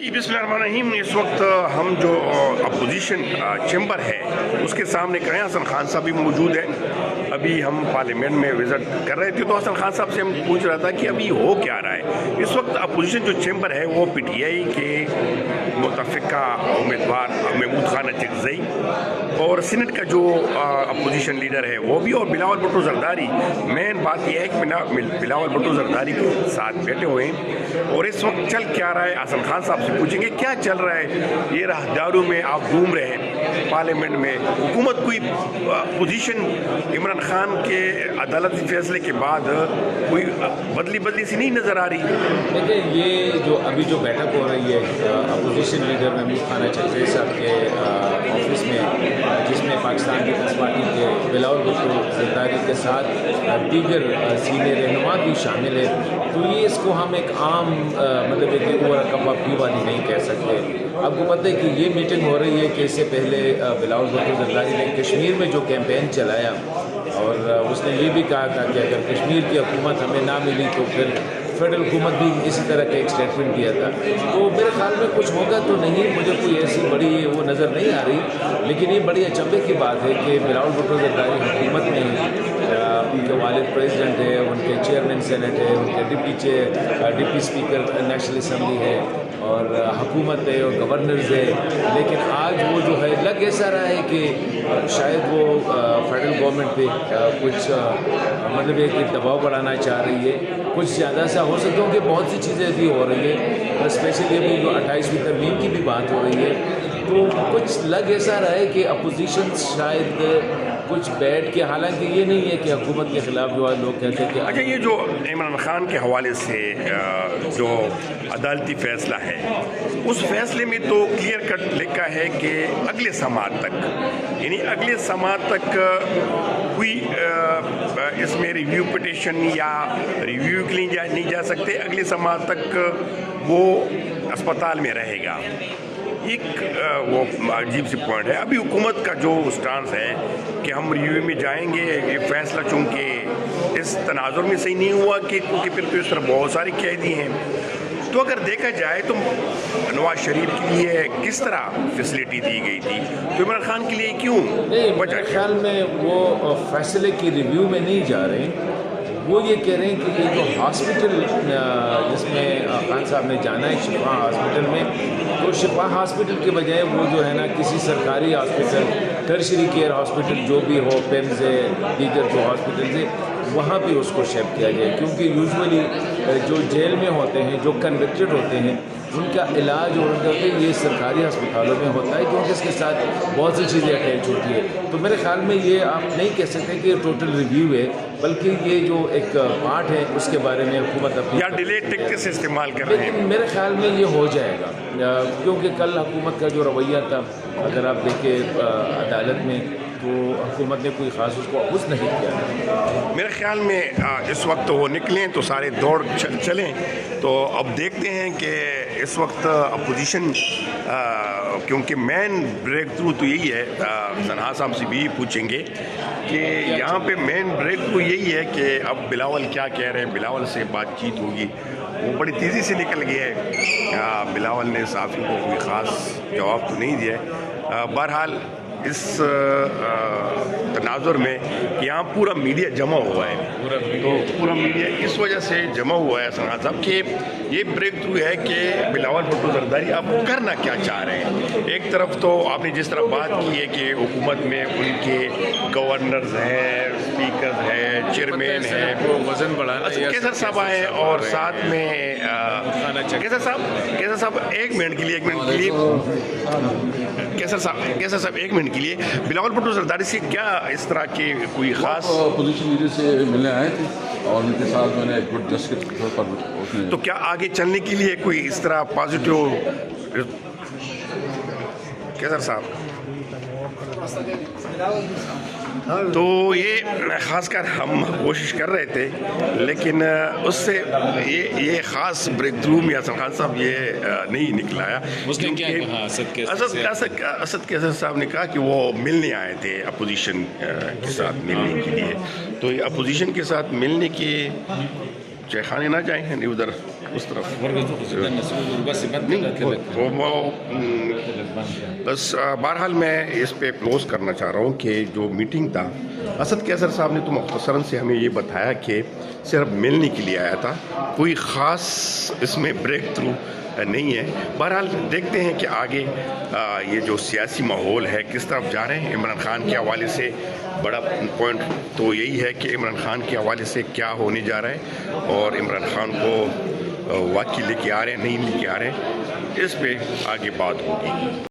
बिस्मिल्लाहिर्रहमानिर्रहीम। इस वक्त हम जो अपोजिशन चैम्बर है उसके सामने खड़े हैं। हसन खान साहब भी मौजूद हैं। अभी हम पार्लियामेंट में विजिट कर रहे थे तो हसन खान साहब से हम पूछ रहा था कि अभी हो क्या रहा है। इस वक्त अपोजिशन जो चैम्बर है वो PTI के मुतफ़िका उम्मीदवार महमूद खान अचकज़ई और सीनेट का जो अपोजिशन लीडर है वो भी, और बिलावल भुट्टो ज़रदारी। मेन बात यह है कि बिलावल भुट्टो ज़रदारी के साथ बैठे हुए हैं और इस वक्त चल क्या रहा है हसन खान साहब से पूछेंगे क्या चल रहा है। ये राहदारों में आप घूम रहे हैं पार्लियामेंट में, हुकूमत कोई पोजीशन इमरान खान के अदालती फैसले के बाद कोई बदली सी नहीं नज़र आ रही। देखिए, ये जो अभी जो बैठक हो रही है अपोजिशन लीडर महमूद खान अचकज़ई साहब के ऑफिस में, जिसमें पाकिस्तान पीपल्स पार्टी के बिलावल भुट्टो ज़रदारी के साथ दीगर सीनियर रहनुमा भी शामिल है, तो ये इसको हम एक आम मतलब एक ओवर कप ऑफ टी वाली नहीं कह सकते। आपको पता है कि ये मीटिंग हो रही है कि इससे पहले बिलावल भुट्टो ज़रदारी ने कश्मीर में जो कैंपेन चलाया और उसने ये भी कहा था कि अगर कश्मीर की हुकूमत हमें ना मिली तो फिर फेडरल हुकूमत भी इसी तरह का एक स्टेटमेंट दिया था। तो मेरे ख्याल में कुछ होगा तो नहीं, मुझे कोई ऐसी बड़ी वो नज़र नहीं आ रही, लेकिन ये बड़ी अचंभे की बात है कि बिलावल भुट्टो ज़रदारी हुकूमत में उनके वालिद प्रेसिडेंट है, उनके चेयरमैन सेनेट है, उनके डिप्टी स्पीकर नेशनल असम्बली है और हुकूमत है और गवर्नर्स है, लेकिन आज वो जो है लग ऐसा रहा है कि शायद वो फेडरल गवर्नमेंट पे कुछ मतलब एक दबाव बढ़ाना चाह रही है। कुछ ज़्यादा सा हो सकता है कि बहुत सी चीज़ें भी हो रही है, स्पेशली अभी जो 28वीं तरमीम की भी बात हो रही है, तो कुछ लग ऐसा रहा है कि अपोजिशन शायद कुछ बैठ के, हालांकि ये नहीं है कि हुकूमत के खिलाफ जो लोग कहते हैं कि अच्छा, ये जो इमरान खान के हवाले से जो अदालती फैसला है उस फैसले में तो क्लियर कट लिखा है कि अगले समात तक, यानी अगले समात तक कोई इसमें रिव्यू पिटिशन या रिव्यू के लिए नहीं जा सकते। अगले समात तक वो अस्पताल में रहेगा। एक वो अजीब सी पॉइंट है। अभी हुकूमत का जो स्टांस है कि हम रिव्यू में जाएंगे, ये फैसला चूँकि इस तनाजुर में सही नहीं हुआ कि क्योंकि फिर तो इस तरह बहुत सारी कैदी हैं, तो अगर देखा जाए तो नवाज शरीफ के लिए किस तरह फैसिलिटी दी गई थी, तो इमरान खान के लिए क्यों? नहीं, मेरे ख्याल में वो फैसले की रिव्यू में नहीं जा रहे हैं। वो ये कह रहे हैं कि ये जो हॉस्पिटल जिसमें खान साहब ने जाना है शिफा हॉस्पिटल में, तो शिफा हॉस्पिटल के बजाय वो जो है ना किसी सरकारी हॉस्पिटल, टर्शरी केयर हॉस्पिटल जो भी हो, पेम्स है, दीगर जो हॉस्पिटल है, वहाँ भी उसको शिफ्ट किया जाए। क्योंकि यूजुअली जो जेल में होते हैं, जो कन्विक्टेड होते हैं, उनका इलाज और उनका ये सरकारी अस्पतालों में होता है, क्योंकि इसके साथ बहुत सी चीज़ें अटैच होती है। तो मेरे ख्याल में ये आप नहीं कह सकते कि ये टोटल रिव्यू है, बल्कि ये जो एक पार्ट है उसके बारे में हुकूमत अपनी या डिले टिकट से इस्तेमाल कर रहे हैं। लेकिन मेरे ख्याल में ये हो जाएगा, क्योंकि कल हुकूमत का जो रवैया था, अगर आप देखें अदालत में, तो हुकूमत ने कोई ख़ास उसको अपोज नहीं किया। मेरे ख्याल में इस वक्त वो निकलें तो सारे दौड़ चलें। तो अब देखते हैं कि इस वक्त अपोजिशन, क्योंकि मेन ब्रेक थ्रू तो यही है, सनहा साहब से भी पूछेंगे कि यहाँ पे मेन ब्रेक थ्रू यही है कि अब बिलावल क्या कह रहे हैं, बिलावल से बातचीत होगी, वो बड़ी तेज़ी से निकल गया है। बिलावल ने साफ़ी को कोई ख़ास जवाब तो नहीं दिया है। बहरहाल इस तनाजुर में कि यहाँ पूरा मीडिया जमा हुआ है, तो पूरा मीडिया इस वजह से जमा हुआ है सनहा साहब कि ये ब्रेक थ्रू है कि बिलावल भुट्टो ज़रदारी अब करना क्या चाह रहे हैं। एक तरफ तो आपने जिस तरह बात की है कि हुकूमत में उनके गवर्नर्स हैं, स्पीकर हैं, चेयरमैन हैं, वजन बढ़ाना, कैसर साहब आए और साथ में कैसर साहब एक मिनट के लिए कैसर साहब एक मिनट के लिए बिलावल भुट्टो ज़रदारी से क्या इस तरह के कोई ख़ास अपोजिशन लीडर से मिलने आए थे और उनके साथ मैंने एक गुड जस्ट के तौर पर, तो क्या आगे चलने के लिए कोई इस तरह पॉजिटिव कैसर साहब? तो ये ख़ासकर हम कोशिश कर रहे थे, लेकिन उससे ये ख़ास ब्रेक थ्रू में हसन खान साहब ये नहीं निकलाया। उसने क्या कहा? असद कैसर साहब ने कहा कि वो मिलने आए थे अपोजिशन के साथ मिलने के लिए, तो ये अपोजिशन के साथ मिलने के चाय खाने ना जाएँ उधर اس طرف بس بہرحال میں اس پہ کلوز کرنا چاہ رہا ہوں کہ جو میٹنگ تھا، اسد کیسر صاحب نے تو مختصراً سے ہمیں یہ بتایا کہ صرف ملنے کے لیے آیا تھا، کوئی خاص اس میں بریک تھرو نہیں ہے۔ بہرحال دیکھتے ہیں کہ آگے یہ جو سیاسی ماحول ہے کس طرف جا رہے ہیں۔ عمران خان کے حوالے سے بڑا پوائنٹ تو یہی ہے کہ عمران خان کے حوالے سے کیا ہونے جا رہا ہے، اور عمران خان کو واقعی لے کے آ رہے ہیں نہیں لے کے آ رہے ہیں، اس پہ آگے بات ہوگی۔